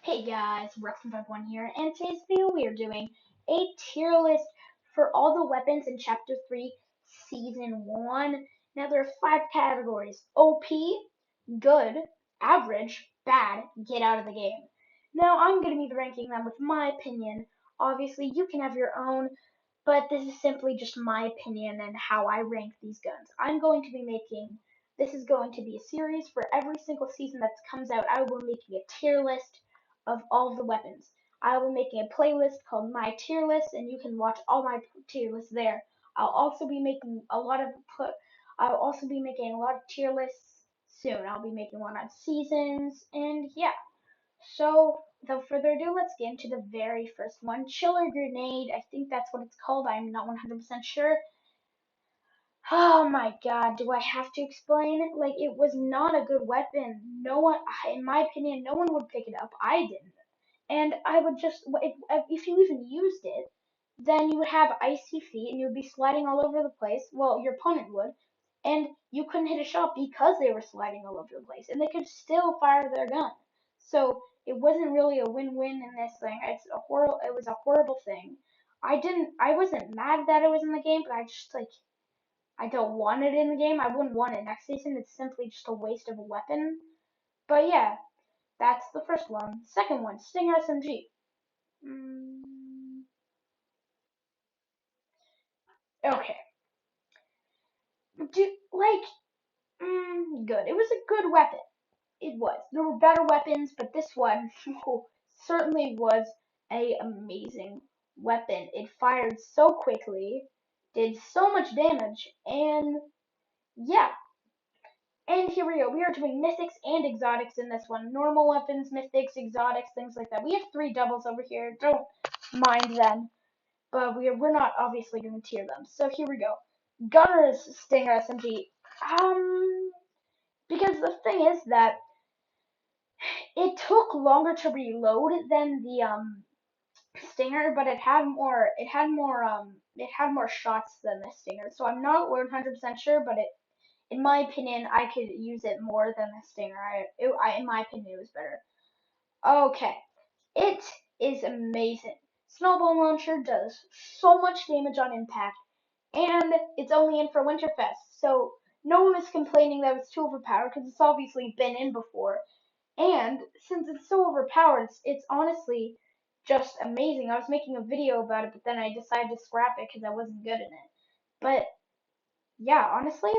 Hey guys, Rocksmithic here, and today's video we are doing a tier list for all the weapons in Chapter 3, Season 1. Now there are 5 categories: OP, good, average, bad, get out of the game. Now I'm going to be ranking them with my opinion. Obviously you can have your own, but this is simply just my opinion and how I rank these guns. This is going to be a series for every single season that comes out. I will be making a tier list of all of the weapons. I will be making a playlist called My Tier List, and you can watch all my tier lists there. I'll also be making a lot of tier lists soon. I'll be making one on seasons, and yeah. So, without further ado, let's get into the very first one. Chiller Grenade, I think that's what it's called. I'm not 100% sure. Oh my god, do I have to explain? Like, it was not a good weapon. No one, in my opinion, no one would pick it up. I didn't. And I would just, if you even used it, then you would have icy feet and you would be sliding all over the place. Well, your opponent would. And you couldn't hit a shot because they were sliding all over the place. And they could still fire their gun. So it wasn't really a win-win in this thing. It was a horrible thing. I wasn't mad that it was in the game, but I don't want it in the game. I wouldn't want it next season. It's simply just a waste of a weapon. But yeah, that's the first one. Second one, Stinger Smg. Okay. Good. It was a good weapon. It was. There were better weapons, but this one certainly was a amazing weapon. It fired so quickly, did so much damage, and yeah. And here we go. We are doing mythics and exotics in this one. Normal weapons, mythics, exotics, things like that. We have 3 doubles over here. Don't mind them. But we're not obviously going to tier them. So here we go. Gunner's Stinger SMG. Because the thing is that it took longer to reload than the Stinger, but it had more shots than the Stinger. So I'm not 100% sure, but in my opinion, I could use it more than the Stinger. In my opinion, it was better. Okay, it is amazing. Snowball Launcher does so much damage on impact, and it's only in for Winterfest, so no one is complaining that it's too overpowered because it's obviously been in before. And since it's so overpowered, it's honestly just amazing. I was making a video about it, but then I decided to scrap it because I wasn't good in it. But yeah, honestly,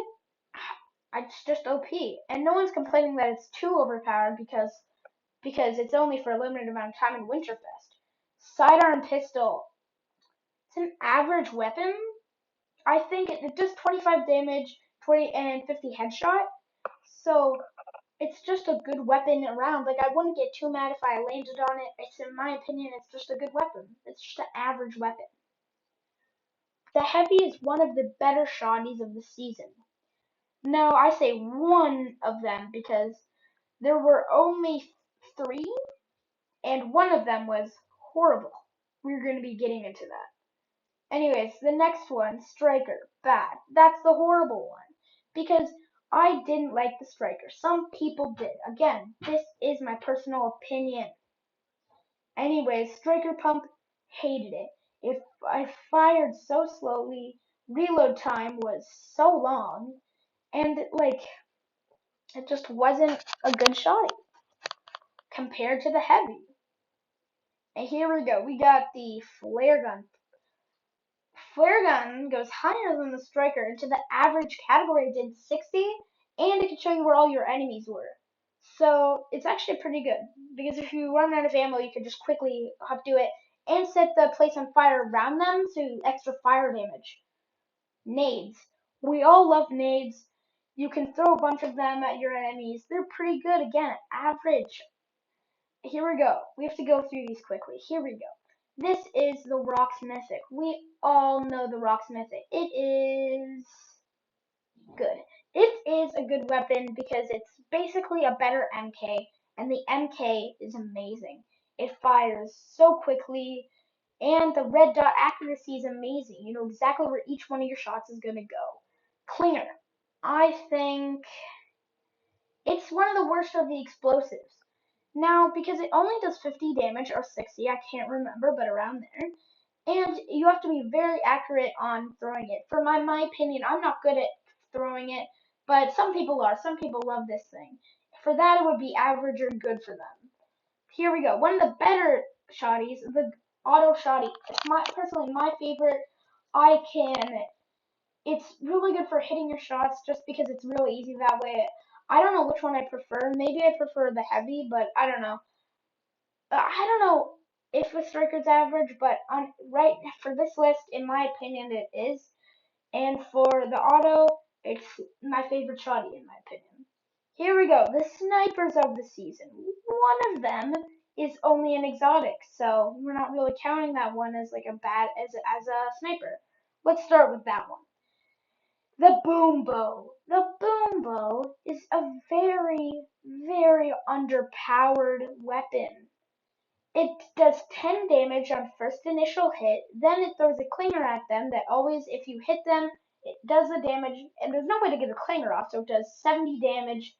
it's just OP, and no one's complaining that it's too overpowered because it's only for a limited amount of time in Winterfest. Sidearm Pistol. It's an average weapon. I think it does 25 damage, 20 and 50 headshot. So it's just a good weapon around. Like, I wouldn't get too mad if I landed on it. It's, in my opinion, it's just a good weapon. It's just an average weapon. The heavy is one of the better shotties of the season. No, I say one of them because there were only 3, and one of them was horrible. We're going to be getting into that. Anyways, the next one, Striker, bad. That's the horrible one. Because I didn't like the Striker. Some people did. Again, this is my personal opinion. Anyways, Striker Pump, hated it. If I fired so slowly, reload time was so long, and it just wasn't a good shot compared to the heavy. And here we go. We got the flare gun. Flare gun goes higher than the striker into the average category. It did 60, and it can show you where all your enemies were. So it's actually pretty good because if you run out of ammo, you can just quickly hop to it and set the place on fire around them to extra fire damage. Nades. We all love nades. You can throw a bunch of them at your enemies. They're pretty good. Again, average. Here we go. We have to go through these quickly. Here we go. This is the Rocksmithic. We all know the Rocksmithic. It is good. It is a good weapon because it's basically a better MK, and the MK is amazing. It fires so quickly, and the red dot accuracy is amazing. You know exactly where each one of your shots is going to go. Klinger. I think it's one of the worst of the explosives. Now, because it only does 50 damage or 60, I can't remember, but around there. And you have to be very accurate on throwing it. For my opinion, I'm not good at throwing it, but some people are. Some people love this thing. For that, it would be average or good for them. Here we go. One of the better shotties, the auto shotty. It's personally my favorite. It's really good for hitting your shots just because it's really easy that way. I don't know which one I prefer. Maybe I prefer the heavy, but I don't know. I don't know if the striker's average, but on right for this list, in my opinion, it is. And for the auto, it's my favorite shoddy, in my opinion. Here we go. The snipers of the season. One of them is only an exotic, so we're not really counting that one as like as a sniper. Let's start with that one. The boom bow. The boom bow is a very, very underpowered weapon. It does 10 damage on first initial hit, then it throws a Klinger at them that always, if you hit them, it does the damage, and there's no way to get a Klinger off, so it does 70 damage.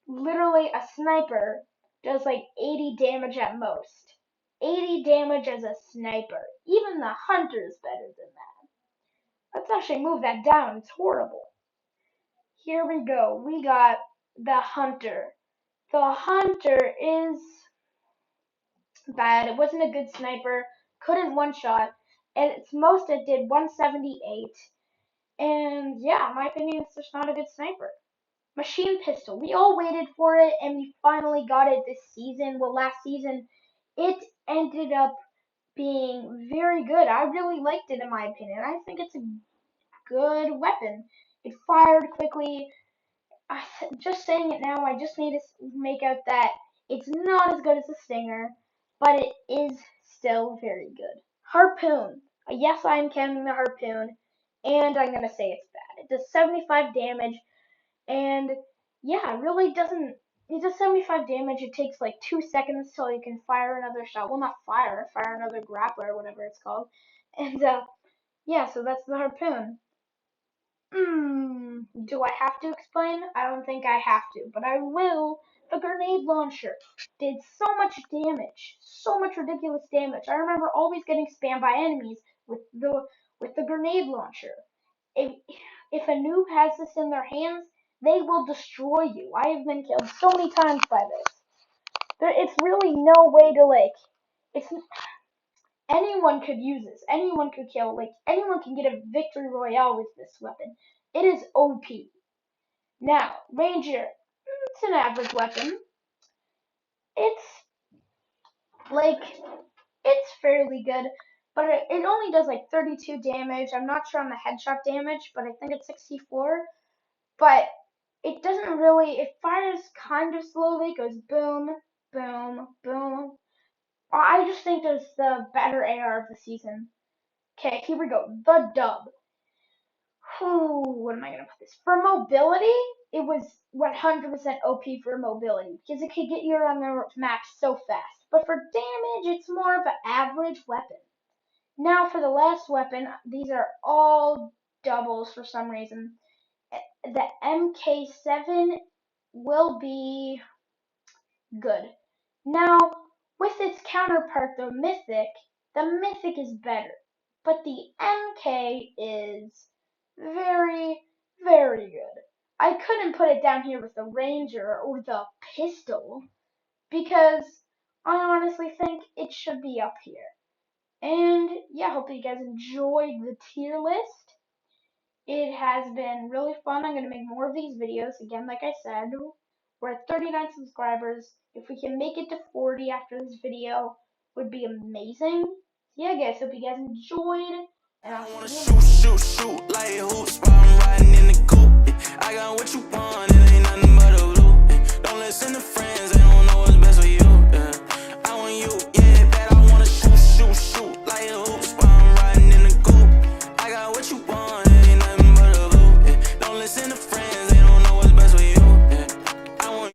Literally, a sniper does like 80 damage at most. 80 damage as a sniper. Even the hunter is better than that. Let's actually move that down, it's horrible. Here we go, we got the hunter. The hunter is bad. It wasn't a good sniper. Couldn't one shot. At its most, it did 178. And yeah, in my opinion, it's just not a good sniper. Machine pistol. We all waited for it, and we finally got it this season. Well, last season, it ended up being very good. I really liked it, in my opinion. I think it's a good weapon. It fired quickly. Just saying it now, I just need to make out that it's not as good as the Stinger, but it is still very good. Harpoon. Yes, I'm counting the harpoon, and I'm gonna say it's bad. It does 75 damage, and yeah, it really doesn't. It does 75 damage. It takes like 2 seconds till you can fire another shot. Well, not fire another grappler or whatever it's called. And yeah, so that's the harpoon. Do I have to explain? I don't think I have to, but I will. The grenade launcher did so much damage, so much ridiculous damage. I remember always getting spammed by enemies with the grenade launcher. If if a noob has this in their hands, they will destroy you. I have been killed so many times by this. It's really no way to it's anyone could use this. Anyone could kill. Anyone can get a victory royale with this weapon. It is OP. Now, Ranger. It's an average weapon. It's like it's fairly good, but it only does like 32 damage. I'm not sure on the headshot damage, but I think it's 64. But it doesn't really. It fires kind of slowly. It goes boom, boom, boom. I just think there's the better AR of the season. Okay, here we go. The dub. What am I gonna put this? For mobility, it was 100% OP for mobility because it could get you around the map so fast. But for damage, it's more of an average weapon. Now for the last weapon, these are all doubles for some reason. The MK7 will be good. Now, with its counterpart, the Mythic is better. But the MK is very, very good. I couldn't put it down here with the Ranger or the Pistol because I honestly think it should be up here. And yeah, hope you guys enjoyed the tier list. It has been really fun. I'm going to make more of these videos. Again, like I said, we're at 39 subscribers. If we can make it to 40 after this video, would be amazing. Yeah, guys, hope you guys enjoyed. And I'll see you.